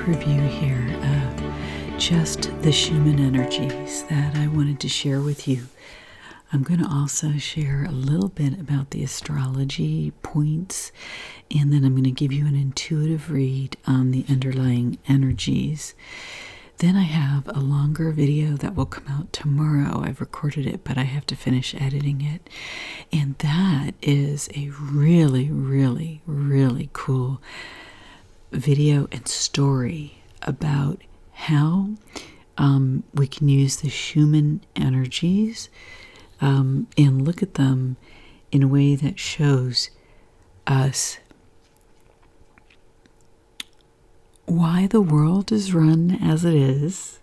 review here of just the Schumann energies that I wanted to share with you. I'm going to also share a little bit about the astrology points, and then I'm going to give you an intuitive read on the underlying energies. Then I have a longer video that will come out tomorrow. I've recorded it, but I have to finish editing it. And that is a really, really, really cool video and story about how we can use the Schumann energies and look at them in a way that shows us why the world is run as it is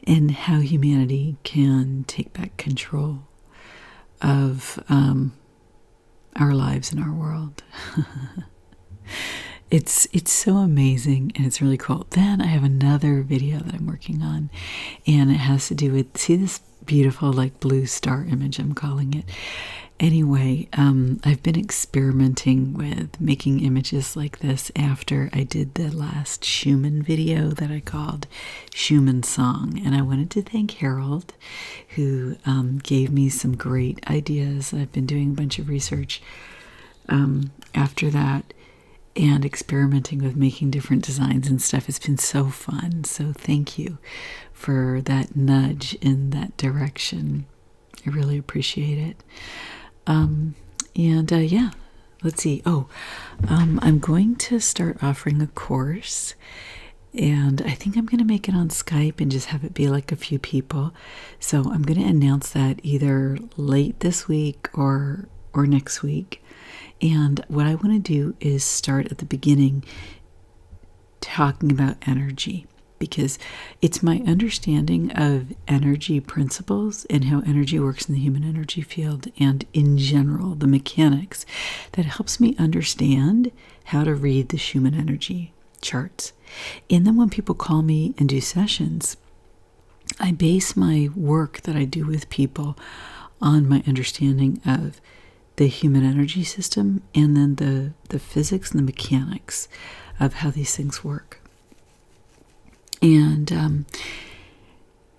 and how humanity can take back control of our lives and our world. It's so amazing, and it's really cool. Then I have another video that I'm working on, and it has to do with, see this beautiful like blue star image, I'm calling it. Anyway, I've been experimenting with making images like this after I did the last Schumann video that I called Schumann Song. And I wanted to thank Harold, who gave me some great ideas. I've been doing a bunch of research after that and experimenting with making different designs and stuff. It's been so fun. So thank you for that nudge in that direction. I really appreciate it. Yeah, let's see. I'm going to start offering a course, and I think I'm going to make it on Skype and just have it be like a few people. So I'm going to announce that either late this week or next week. And what I want to do is start at the beginning talking about energy, because it's my understanding of energy principles and how energy works in the human energy field and in general the mechanics that helps me understand how to read the Schumann energy charts. And then when people call me and do sessions, I base my work that I do with people on my understanding of the human energy system and then the physics and the mechanics of how these things work. And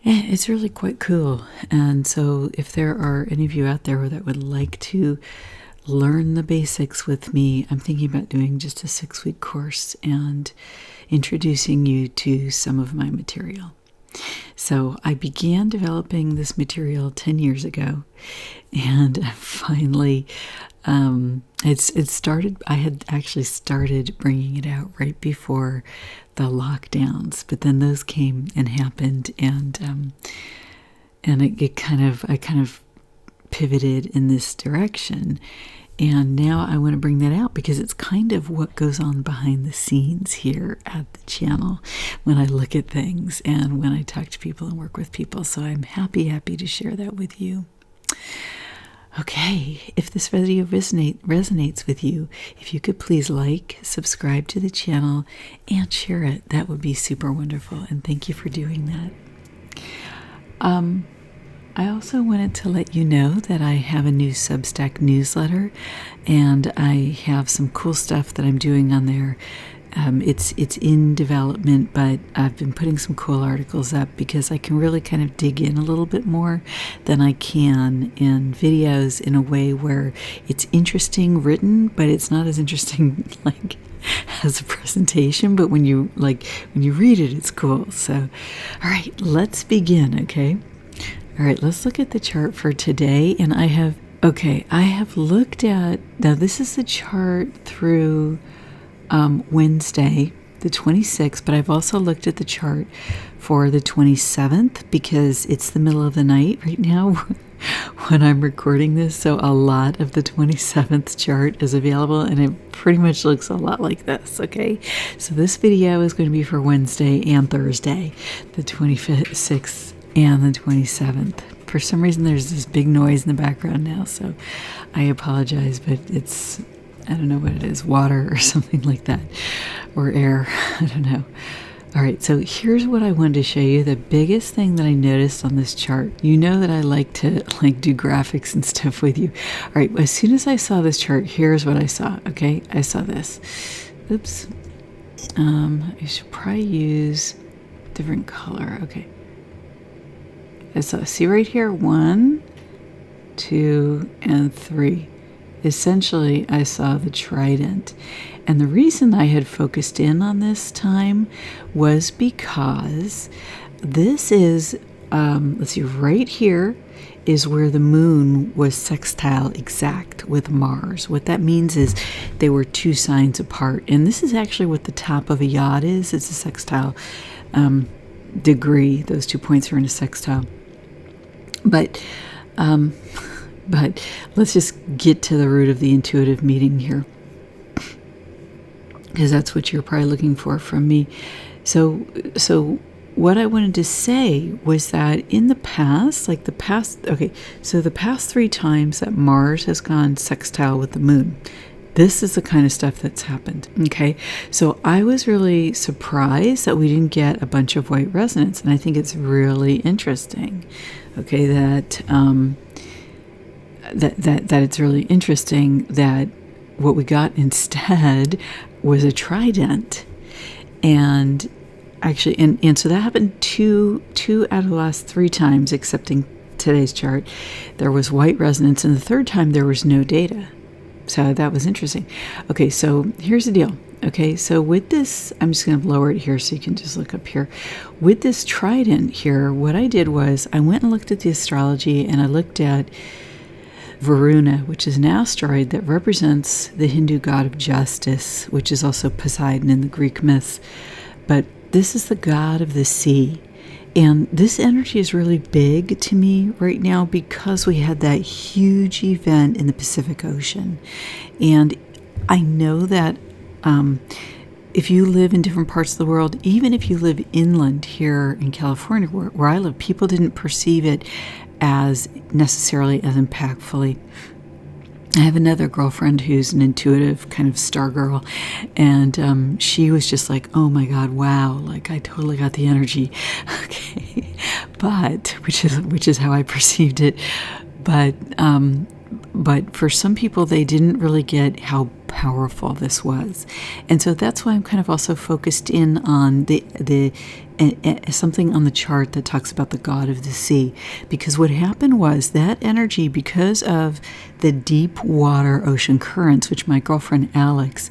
it's really quite cool. And so if there are any of you out there that would like to learn the basics with me, I'm thinking about doing just a 6-week course and introducing you to some of my material. So I began developing this material 10 years ago, and finally it started. I had actually started bringing it out right before the lockdowns, but then those came and happened, and I kind of pivoted in this direction. And now I want to bring that out because it's kind of what goes on behind the scenes here at the channel when I look at things and when I talk to people and work with people. So I'm happy to share that with you. Okay, if this video resonates with you, if you could please like, subscribe to the channel, and share it, that would be super wonderful. And thank you for doing that. I also wanted to let you know that I have a new Substack newsletter, and I have some cool stuff that I'm doing on there. It's in development, but I've been putting some cool articles up because I can really kind of dig in a little bit more than I can in videos in a way where it's interesting written, but it's not as interesting like as a presentation. But when you read it, it's cool. So, all right, let's begin. Okay. All right, let's look at the chart for today. And I have looked at, now this is the chart through Wednesday, the 26th, but I've also looked at the chart for the 27th because it's the middle of the night right now when I'm recording this. So a lot of the 27th chart is available, and it pretty much looks a lot like this, okay? So this video is going to be for Wednesday and Thursday, the 26th and the 27th. For some reason, there's this big noise in the background now, so I apologize, but it's, I don't know what it is, water or something like that, or air, I don't know. All right, so here's what I wanted to show you. The biggest thing that I noticed on this chart, you know that I like to do graphics and stuff with you. All right, as soon as I saw this chart, here's what I saw, okay? I saw this. Oops. I should probably use different color. Okay. So see right here, 1, 2, and 3. Essentially, I saw the trident. And the reason I had focused in on this time was because this is, let's see, right here is where the moon was sextile exact with Mars. What that means is they were 2 signs apart. And this is actually what the top of a yacht is. It's a sextile degree. Those 2 points are in a sextile. But let's just get to the root of the intuitive meeting here, because that's what you're probably looking for from me. So what I wanted to say was that in the past, the past 3 times that Mars has gone sextile with the moon, this is the kind of stuff that's happened. Okay, so I was really surprised that we didn't get a bunch of white resonance, and I think it's really interesting. Okay, that it's really interesting that what we got instead was a trident, and actually, and so that happened two out of the last 3 times, excepting today's chart. There was white resonance, and the 3rd time there was no data. So that was interesting. Okay, so here's the deal. Okay, so with this, I'm just going to lower it here so you can just look up here. With this trident here, what I did was I went and looked at the astrology, and I looked at Varuna, which is an asteroid that represents the Hindu god of justice, which is also Poseidon in the Greek myths. But this is the god of the sea. And this energy is really big to me right now because we had that huge event in the Pacific Ocean. And I know that if you live in different parts of the world, even if you live inland here in California, where I live, people didn't perceive it as necessarily as impactfully. I have another girlfriend who's an intuitive kind of star girl, and she was just like, oh my God, wow, like I totally got the energy. Okay, but which is how I perceived it. But for some people, they didn't really get how powerful this was. And so that's why I'm kind of also focused in on the something on the chart that talks about the god of the sea. Because what happened was that energy, because of the deep water ocean currents, which my girlfriend Alex,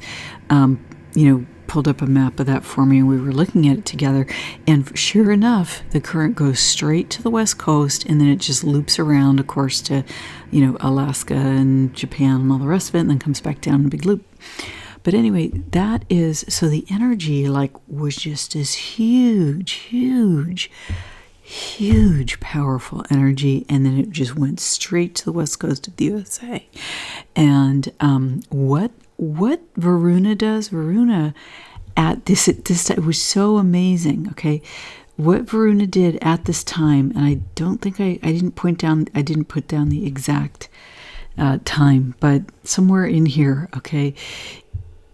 pulled up a map of that for me, and we were looking at it together, and sure enough, the current goes straight to the west coast, and then it just loops around, of course, to Alaska and Japan and all the rest of it, and then comes back down in a big loop. But anyway, that is, so the energy was just this huge powerful energy, and then it just went straight to the west coast of the USA. And what Varuna does, at this time, it was so amazing. Okay, what Varuna did at this time, and I don't think I didn't put down the exact time, but somewhere in here, okay,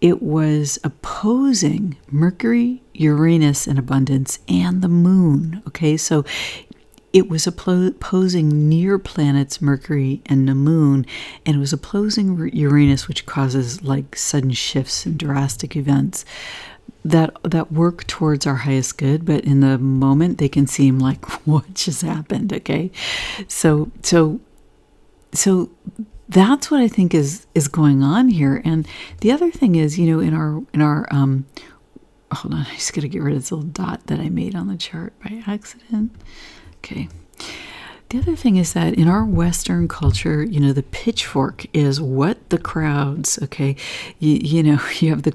it was opposing Mercury, Uranus in abundance, and the moon. Okay, so it was opposing near planets Mercury and the moon, and it was opposing Uranus, which causes sudden shifts and drastic events that work towards our highest good, but in the moment they can seem like what just happened. Okay, so that's what I think is going on here. And the other thing is, in our hold on, I just gotta get rid of this little dot that I made on the chart by accident. Okay. The other thing is that in our Western culture, the pitchfork is what the crowds, okay, you have the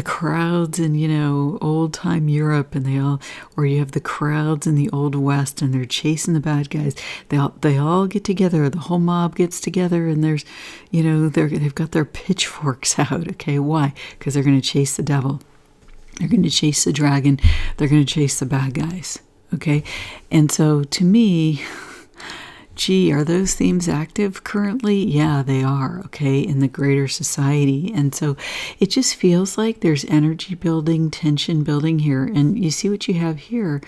crowds in, old time Europe, and or you have the crowds in the Old West, and they're chasing the bad guys. They all get together, the whole mob gets together, and there's, they've got their pitchforks out, okay, why? Because they're going to chase the devil. They're going to chase the dragon. They're going to chase the bad guys, okay? And so to me, gee, are those themes active currently? Yeah, they are, okay, in the greater society. And so it just feels like there's energy building, tension building here. And you see what you have here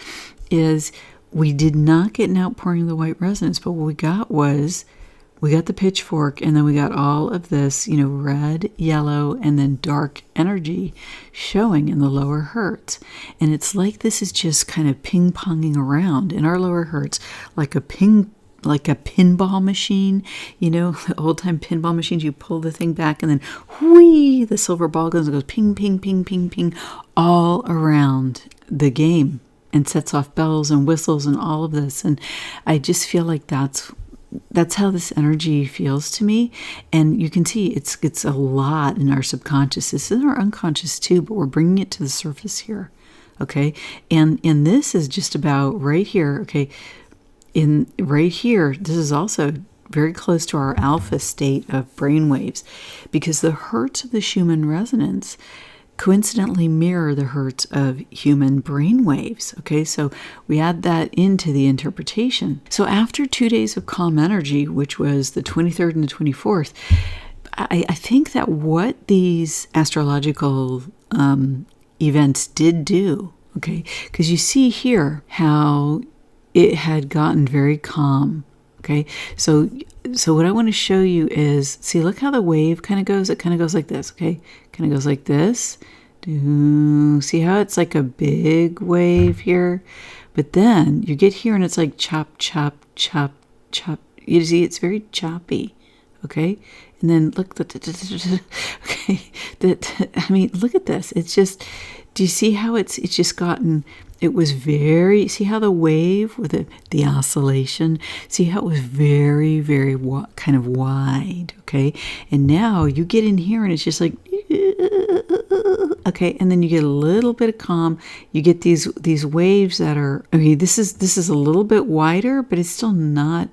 is we did not get an outpouring of the white resonance, but what we got was we got the pitchfork, and then we got all of this, red, yellow, and then dark energy showing in the lower hertz. And it's like this is just kind of ping-ponging around in our lower hertz, like a pinball machine, the old-time pinball machines. You pull the thing back, and then whee, the silver ball goes ping, ping, ping, ping, ping, all around the game, and sets off bells and whistles and all of this. And I just feel like that's how this energy feels to me. And you can see it's a lot in our subconscious. This is in our unconscious too, but we're bringing it to the surface here. Okay. And this is just about right here. Okay. Right here, this is also very close to our alpha state of brain waves, because the hertz of the Schumann resonance coincidentally mirror the hertz of human brain waves. Okay, so we add that into the interpretation. So after 2 days of calm energy, which was the 23rd and the 24th, I think that what these astrological events did do, okay, because you see here how it had gotten very calm. Okay, so what I want to show you is, see, look how the wave kind of goes. It kind of goes like this. Okay, kind of goes like this. See how it's like a big wave here, but then you get here and it's like chop, chop, chop, chop. You see, it's very choppy. Okay, and then look, okay, I mean, look at this. It's just, do you see how it's just gotten? It was very, see how the wave with the oscillation, see how it was very, very kind of wide, okay? And now you get in here and it's just like, okay, and then you get a little bit of calm. You get these waves that are, okay, this is a little bit wider, but it's still not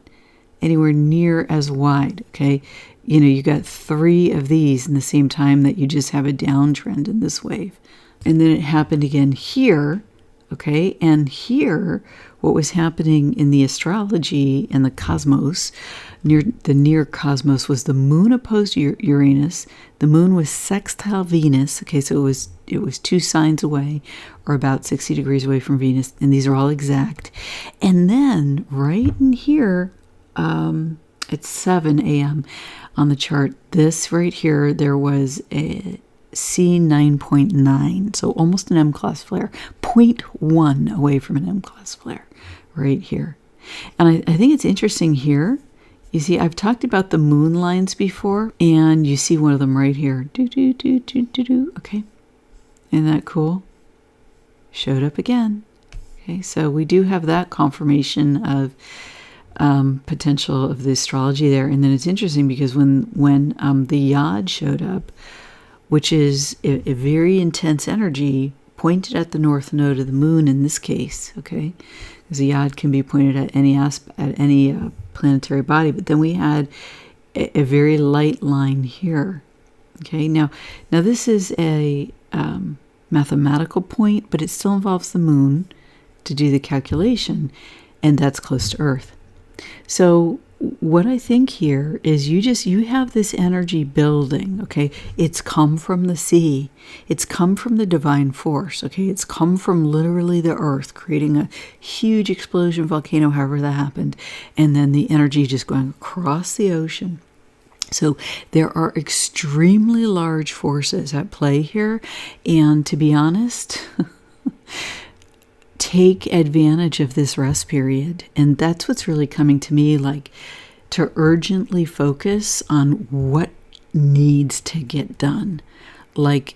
anywhere near as wide, okay? You got 3 of these in the same time that you just have a downtrend in this wave. And then it happened again here. Okay, and here, what was happening in the astrology and the cosmos, near cosmos, was the moon opposed Uranus. The moon was sextile Venus. Okay, so it was 2 signs away, or about 60 degrees away from Venus, and these are all exact. And then right in here, at 7 a.m. on the chart, this right here, there was a C9.9, so almost an M-class flare, 0.1 away from an M-class flare right here. And I think it's interesting here. You see, I've talked about the moon lines before, and you see one of them right here. Okay, isn't that cool? Showed up again. Okay, so we do have that confirmation of potential of the astrology there. And then it's interesting because when the Yod showed up, which is a very intense energy pointed at the north node of the moon in this case, okay? Because the Yod can be pointed at any planetary body, but then we had a very light line here, okay? Now this is a mathematical point, but it still involves the moon to do the calculation, and that's close to Earth. So what I think here is you have this energy building, okay? It's come from the sea. It's come from the divine force, okay? It's come from literally the earth, creating a huge explosion, volcano, however that happened. And then the energy just going across the ocean. So there are extremely large forces at play here. And to be honest, take advantage of this rest period. And that's what's really coming to me, like, to urgently focus on what needs to get done. Like,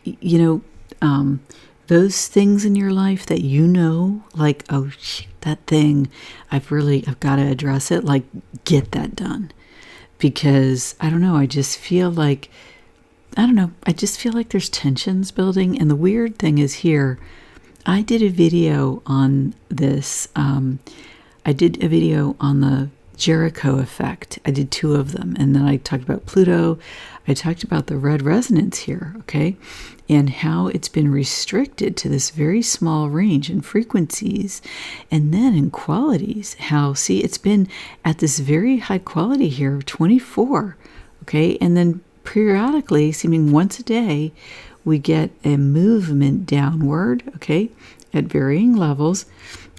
those things in your life that like, oh, shit, that thing, I've got to address it, like, get that done. Because, I don't know, I just feel like there's tensions building. And the weird thing is here, I did a video on this. I did a video on the Jericho effect. I did 2 of them. And then I talked about Pluto. I talked about the red resonance here, okay? And how it's been restricted to this very small range in frequencies. And then in qualities, how, see, it's been at this very high quality here of 24, okay? And then periodically, seeming once a day, we get a movement downward, okay, at varying levels.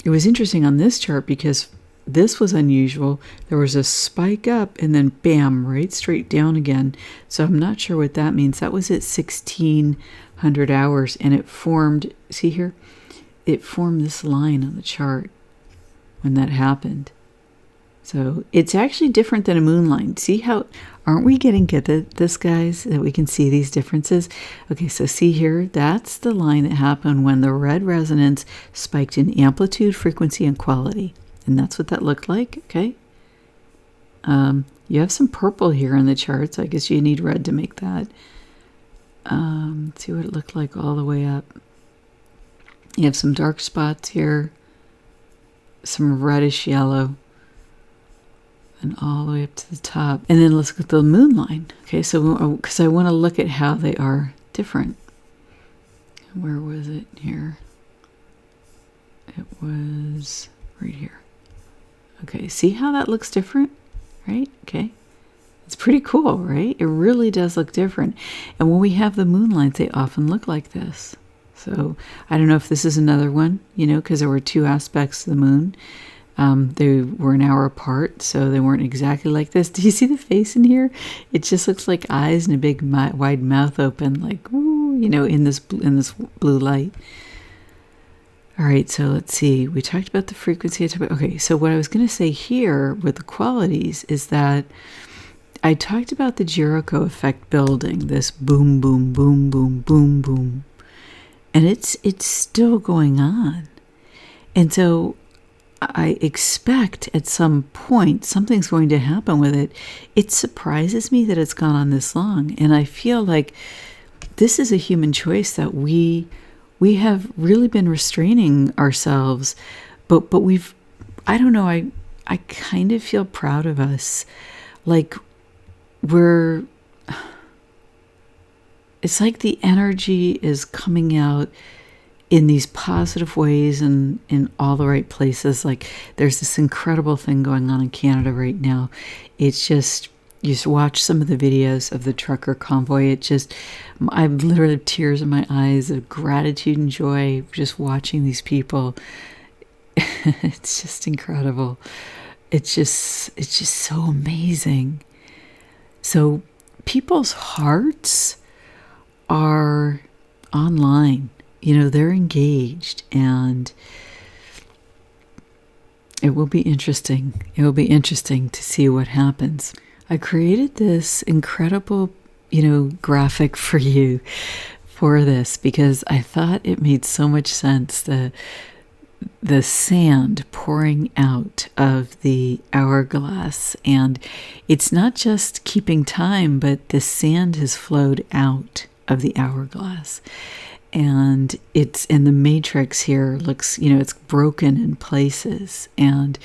It was interesting on this chart because this was unusual. There was a spike up and then bam, right straight down again. So I'm not sure what that means. That was at 1600 hours, and it formed, see here? It formed this line on the chart when that happened. So it's actually different than a moon line. See how, aren't we getting good at this, guys, that we can see these differences? Okay, so see here, that's the line that happened when the red resonance spiked in amplitude, frequency, and quality. And that's what that looked like, okay? You have some purple here in the charts. I guess you need red to make that. Let's see what it looked like all the way up. You have some dark spots here, some reddish yellow, and all the way up to the top. And then let's look at the moon line. Okay, so because I want to look at how they are different. Where was it here? It was right here. Okay, see how that looks different, right? Okay, it's pretty cool, right? It really does look different. And when we have the moon lines, they often look like this. So I don't know if this is another one, you know, because there were two aspects to the moon. They were an hour apart, so they weren't exactly like this. Do you see the face in here? It just looks like eyes and a big wide mouth open, like, ooh, you know, in this blue light. All right, so let's see. We talked about the frequency. Okay, so what I was going to say here with the qualities is that I talked about the Jericho effect building, this boom, boom, boom, boom, boom, boom. And it's still going on. And so I expect at some point something's going to happen with it. It surprises me that it's gone on this long. And I feel like this is a human choice that we have really been restraining ourselves. But we've, I don't know, I kind of feel proud of us. Like it's like the energy is coming out in these positive ways and in all the right places. Like there's this incredible thing going on in Canada right now. It's just, you just watch some of the videos of the trucker convoy. I literally have tears in my eyes of gratitude and joy just watching these people. It's just incredible. It's just so amazing. So people's hearts are online. You know, they're engaged, and it will be interesting. It will be interesting to see what happens. I created this incredible, you know, graphic for you for this because I thought it made so much sense. The sand pouring out of the hourglass, and it's not just keeping time, but the sand has flowed out of the hourglass. And the matrix here looks, you know, it's broken in places. And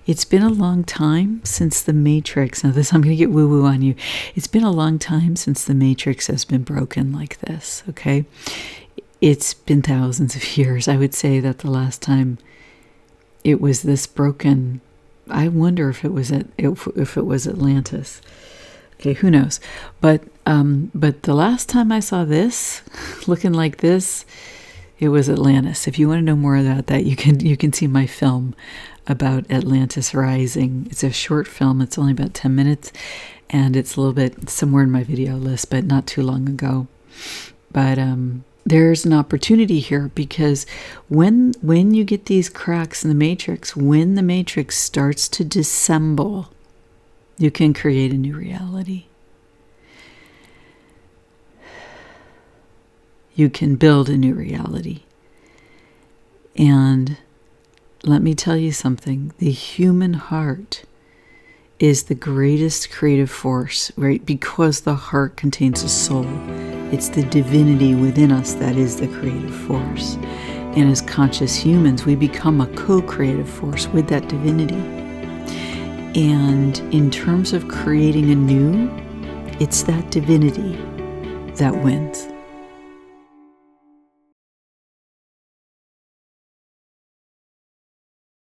it's been a long time since the matrix, now this, I'm going to get woo-woo on you. It's been a long time since the matrix has been broken like this, okay? It's been thousands of years. I would say that the last time it was this broken, I wonder if it was Atlantis. Okay, who knows? But the last time I saw this looking like this, it was Atlantis. If you want to know more about that, you can see my film about Atlantis rising. It's a short film. It's only about 10 minutes, and it's a little bit somewhere in my video list, but not too long ago. But there's an opportunity here because when you get these cracks in the matrix, when the matrix starts to dissemble, you can create a new reality. You can build a new reality. And let me tell you something. The human heart is the greatest creative force, right? Because the heart contains a soul. It's the divinity within us that is the creative force. And as conscious humans, we become a co-creative force with that divinity. And in terms of creating anew, it's that divinity that wins.